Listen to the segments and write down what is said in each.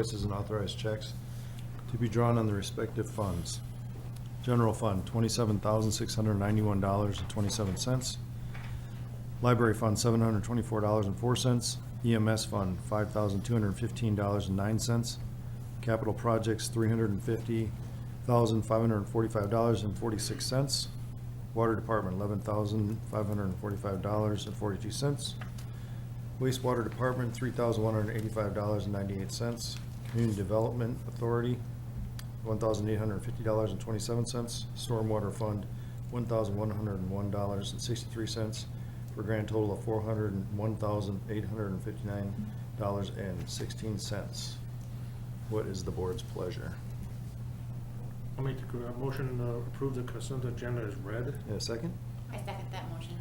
invoices and authorized checks to be drawn on the respective funds. General Fund, $27,691.27. Library Fund, $724.04. EMS Fund, $5,215.09. Capital Projects, $350,545.46. Water Department, $11,545.42. Wastewater Department, $3,185.98. Community Development Authority, $1,850.27. Stormwater Fund, $1,101.63, for a grand total of $401,859.16. What is the board's pleasure? I'll make the motion to approve the consent agenda as read. In a second? I second that motion.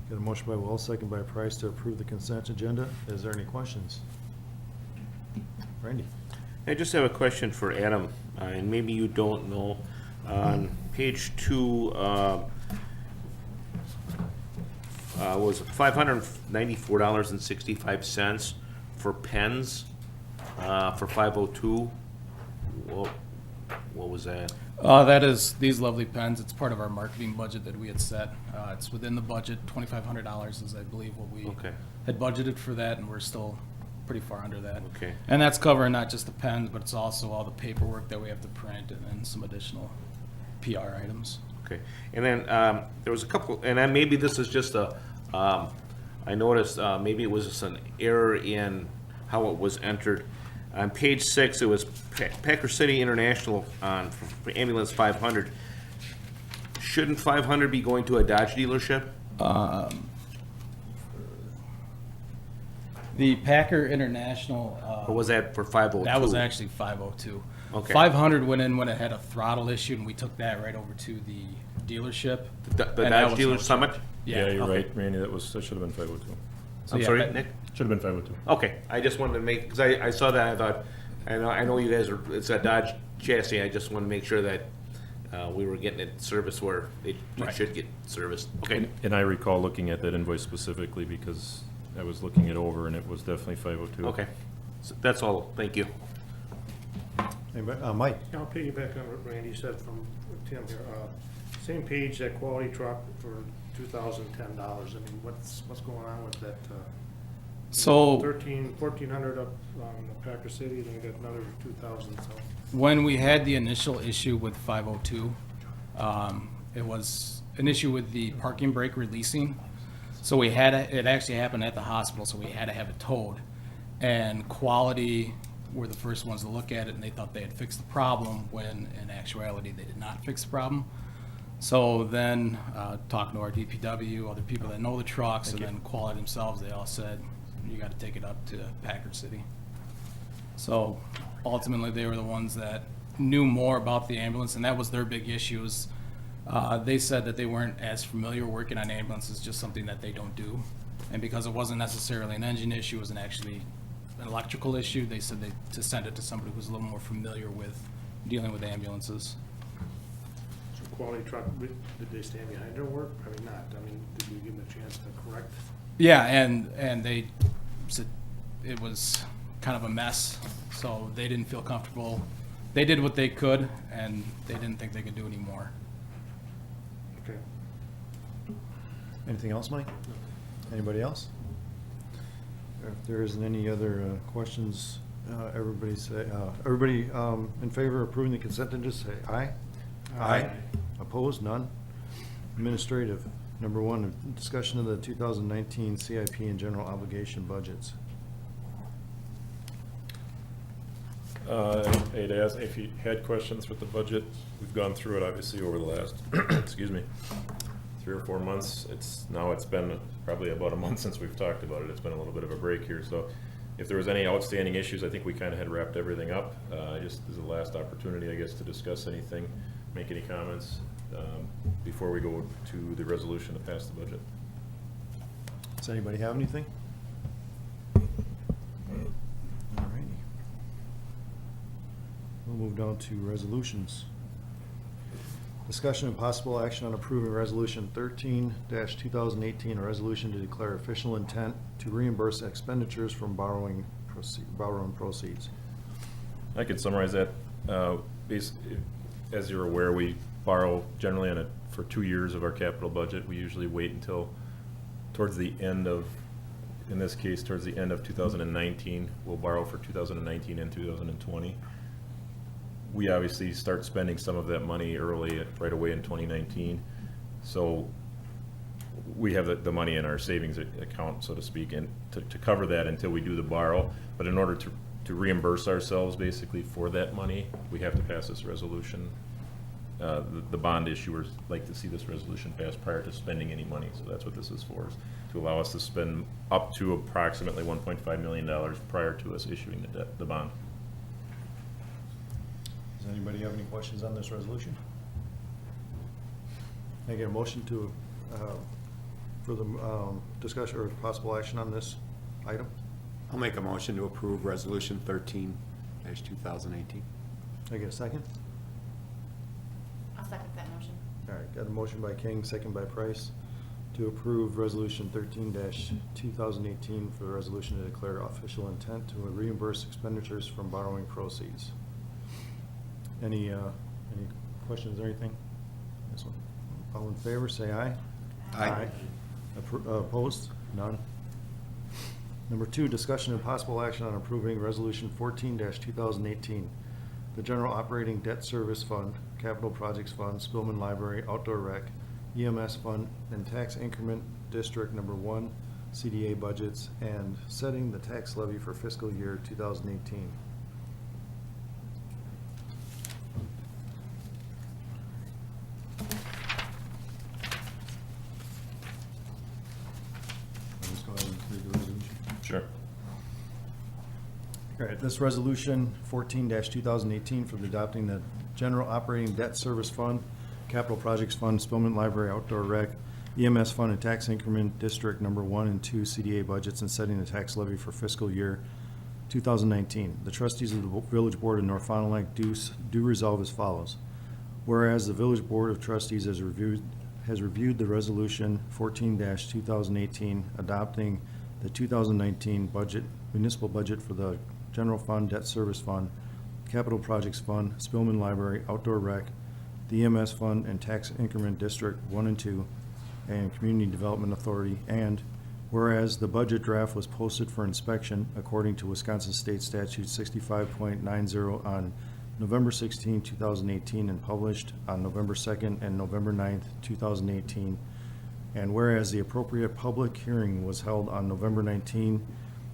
Got a motion by Wells, second by Price to approve the consent agenda. Is there any questions? Randy? I just have a question for Adam, and maybe you don't know. On page 2, was $594.65 for pens for 502. What was that? That is these lovely pens. It's part of our marketing budget that we had set. It's within the budget. $2,500 is, I believe, what we Okay. had budgeted for that, and we're still pretty far under that. Okay. And that's covering not just the pens, but it's also all the paperwork that we have to print and then some additional PR items. Okay, and then there was a couple, and then maybe this is just a, I noticed maybe it was just an error in how it was entered. On page 6, it was Packer City International for ambulance 500. Shouldn't 500 be going to a Dodge dealership? The Packer International. Or was that for 502? That was actually 502. Okay. 500 went in when it had a throttle issue, and we took that right over to the dealership. The And that Dodge was Dealer no Summit? charge. Yeah, you're okay. right, Randy, that should have been 502. So, I'm yeah, sorry, that- Nick? Should have been 502. Okay, I just wanted to make, because I saw that, I thought, I know you guys are, it's a Dodge chassis, I just want to make sure that we were getting it serviced where it Right. should get serviced. Okay, And I recall looking at that invoice specifically because I was looking it over and it was definitely 502. okay. So that's all, thank you. Anybody? Mike? I'll piggyback on what Randy said from Tim here. Same page, that quality truck for $2,010. I mean, what's going on with that? So 1,400 up on the Packer City, then we got another 2,000, so. when we had the initial issue with 502, it was an issue with the parking brake releasing. So we had, it actually happened at the hospital, so we had to have it towed. And quality were the first ones to look at it, and they thought they had fixed the problem, when in actuality, they did not fix the problem. So then, talking to our DPW, other people that know the trucks, and then quality themselves, they all said, you gotta take it up to Packard City. So ultimately, they were the ones that knew more about the ambulance, and that was their big issues. They said that they weren't as familiar working on ambulances, just something that they don't do. And because it wasn't necessarily an engine issue, it was actually an electrical issue, they said to send it to somebody who was a little more familiar with dealing with ambulances. So quality truck, did they stand behind their work? Probably not. I mean, did we give them a chance to correct? Yeah, and they said it was kind of a mess, so they didn't feel comfortable. They did what they could, and they didn't think they could do any more. Okay. Anything else, Mike? Anybody else? If there isn't any other questions, everybody in favor of approving the consent agenda, say aye. Aye. Opposed? None. Administrative, number 1, discussion of the 2019 CIP and general obligation budgets. I'd ask if you had questions with the budget. We've gone through it obviously over the last, excuse me, 3 or 4 months. It's been probably about a month since we've talked about it. It's been a little bit of a break here. So if there was any outstanding issues, I think we kind of had wrapped everything up. Just as a last opportunity, I guess, to discuss anything, make any comments before we go to the resolution to pass the budget. Does anybody have anything? Alrighty. We'll move down to resolutions. Discussion and possible action on approving Resolution 13-2018, a resolution to declare official intent to reimburse expenditures from borrowing proceeds. I could summarize that. As you're aware, we borrow generally for 2 years of our capital budget. We usually wait until towards the end of, in this case, towards the end of 2019. We'll borrow for 2019 and 2020. We obviously start spending some of that money early, right away in 2019. So we have the money in our savings account, so to speak, and to cover that until we do the borrow. But in order to reimburse ourselves basically for that money, we have to pass this resolution. The bond issuers like to see this resolution passed prior to spending any money, so that's what this is for, is to allow us to spend up to approximately $1.5 million prior to us issuing the bond. Does anybody have any questions on this resolution? Can I get a motion to, for the discussion or possible action on this item? I'll make a motion to approve Resolution 13-2018. Can I get a second? I'll second that motion. All right, got a motion by King, second by Price, to approve Resolution 13-2018 for the resolution to declare official intent to reimburse expenditures from borrowing proceeds. Any questions or anything? This one. All in favor, say aye. Aye. Opposed? None. Number 2, discussion and possible action on approving Resolution 14-2018, the General Operating Debt Service Fund, Capital Projects Fund, Spillman Library, Outdoor Rec, EMS Fund, and Tax Increment District Number 1, CDA budgets, and setting the tax levy for fiscal year 2018. Let's go ahead and read the resolution. Sure. All right, this resolution 14-2018 for the adopting the General Operating Debt Service Fund, Capital Projects Fund, Spillman Library, Outdoor Rec, EMS Fund, and Tax Increment District Number 1 and 2 CDA budgets, and setting the tax levy for fiscal year 2019. The trustees of the Village Board of North Fond du Lac do resolve as follows. Whereas the Village Board of Trustees has reviewed the resolution 14-2018 adopting the 2019 municipal budget for the General Fund, Debt Service Fund, Capital Projects Fund, Spillman Library, Outdoor Rec, the EMS Fund, and Tax Increment District 1 and 2, and Community Development Authority, and whereas the budget draft was posted for inspection according to Wisconsin State Statute 65.90 on November 16, 2018, and published on November 2nd and November 9th, 2018, and whereas the appropriate public hearing was held on November 19,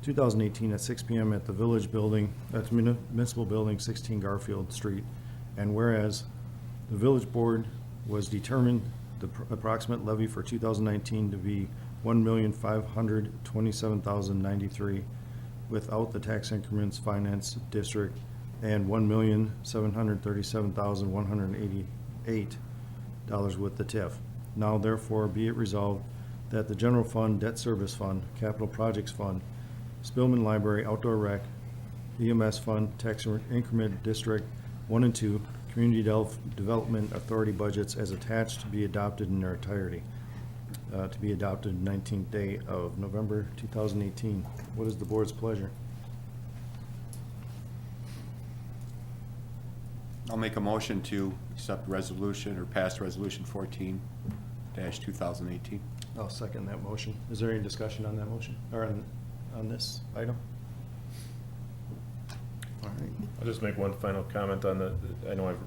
2018 at 6 p.m. at the Village Building, at the Municipal Building, 16 Garfield Street, and whereas the Village Board was determined the approximate levy for 2019 to be $1,527,093 without the tax increments finance district, and $1,737,188 with the TIF. Now therefore be it resolved that the General Fund, Debt Service Fund, Capital Projects Fund, Spillman Library, Outdoor Rec, EMS Fund, Tax Increment District 1 and 2, Community Development Authority budgets as attached be adopted in their entirety. To be adopted 19th day of November 2018. What is the board's pleasure? I'll make a motion to accept resolution or pass Resolution 14-2018. I'll second that motion. Is there any discussion on that motion, or on this item? All right. I'll just make one final comment on I know I've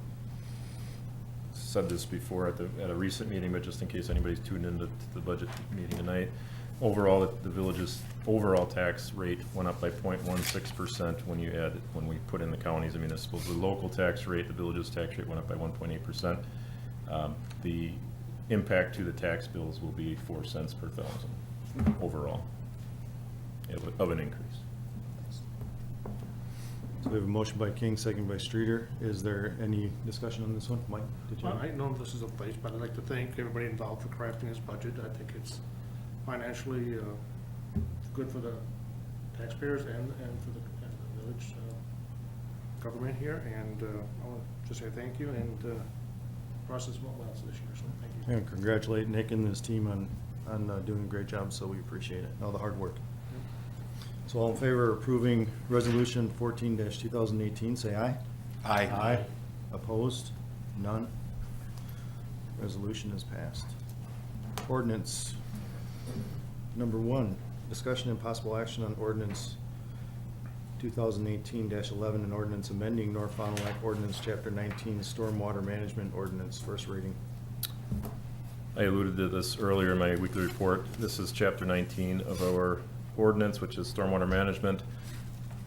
said this before at a recent meeting, but just in case anybody's tuned into the budget meeting tonight. Overall, the village's overall tax rate went up by 0.16% when we put in the counties and municipals. The local tax rate, the village's tax rate went up by 1.8%. The impact to the tax bills will be 4 cents per thousand overall of an increase. So we have a motion by King, second by Streeter. Is there any discussion on this one? Mike, did you? Well, I know this is a place, but I'd like to thank everybody involved for crafting this budget. I think it's financially good for the taxpayers and for the village government here. And I want to just say thank you, and process went well this year, so thank you. And congratulate Nick and his team on doing a great job, so we appreciate it, all the hard work. So all in favor of approving Resolution 14-2018, say aye. Aye. Opposed? None. Resolution is passed. Ordinance number 1, discussion and possible action on ordinance 2018-11, an ordinance amending North Fond du Lac Ordinance, Chapter 19, Stormwater Management Ordinance, first reading. I alluded to this earlier in my weekly report. This is chapter 19 of our ordinance, which is stormwater management.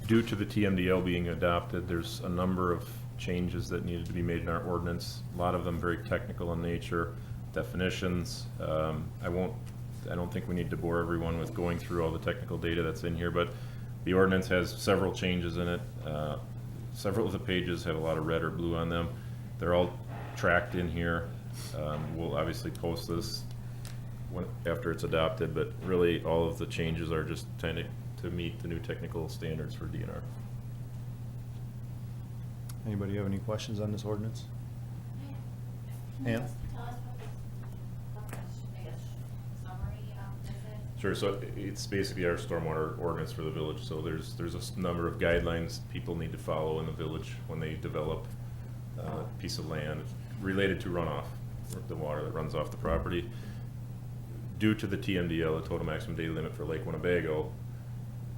Due to the TMDL being adopted, there's a number of changes that needed to be made in our ordinance. A lot of them very technical in nature, definitions. I don't think we need to bore everyone with going through all the technical data that's in here, but the ordinance has several changes in it. Several of the pages have a lot of red or blue on them. They're all tracked in here. We'll obviously post this after it's adopted, but really all of the changes are just trying to meet the new technical standards for DNR. Anybody have any questions on this ordinance? Can you Ann? just tell us what this, I guess, summary of this is? Sure, so it's basically our stormwater ordinance for the village, so there's a number of guidelines people need to follow in the village when they develop a piece of land related to runoff, the water that runs off the property. Due to the TMDL, the total maximum daily limit for Lake Winnebago,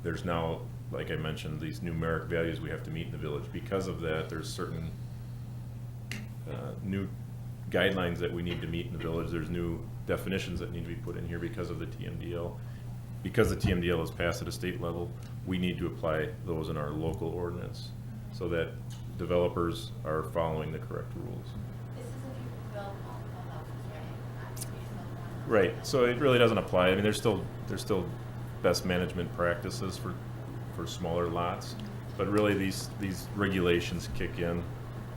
there's now, like I mentioned, these numeric values we have to meet in the village. Because of that, there's certain new guidelines that we need to meet in the village. There's new definitions that need to be put in here because of the TMDL. Because the TMDL is passed at a state level, we need to apply those in our local ordinance so that developers are following the correct rules. This is if you build multiple houses, right? Right, so it really doesn't apply. I mean, there's still best management practices for smaller lots, but really these regulations kick in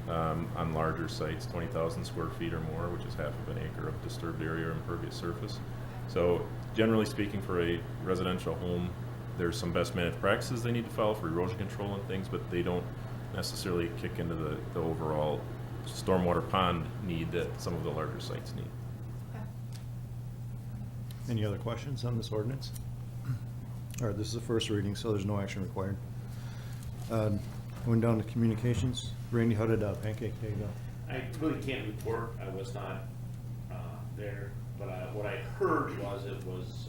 on larger sites, 20,000 square feet or more, which is half of an acre of disturbed area or impervious surface. So generally speaking, for a residential home, there's some best managed practices they need to follow for erosion control and things, but they don't necessarily kick into the overall stormwater pond need that some of the larger sites need. Okay. Any other questions on this ordinance? All right, this is the first reading, so there's no action required. Going down to communications. Randy, how did Pancake Day go? I really can't report, I was not there, but what I heard was it was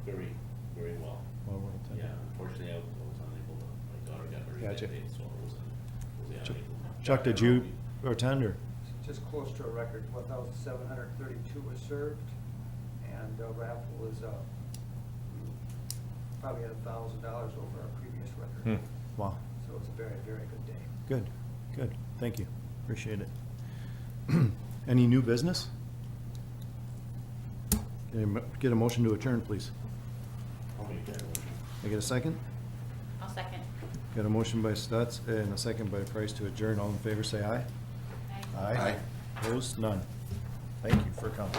very, very well. Well, we're at 10. Yeah, unfortunately, I was unable to, my daughter got very Gotcha. bad, so I wasn't Chuck- unable to. Chuck, did you attend, or? Just close to a record, 1,732 was served, and the raffle was, probably had $1,000 over our previous record. Wow, So it was a very, very good day. good, good. Thank you. Appreciate it. Any new business? Get a motion to adjourn, please. I'll make that motion. I get a second? I'll second. Got a motion by Stutz and a second by Price to adjourn. All in favor, say aye. Aye. Opposed? None. Thank you for coming.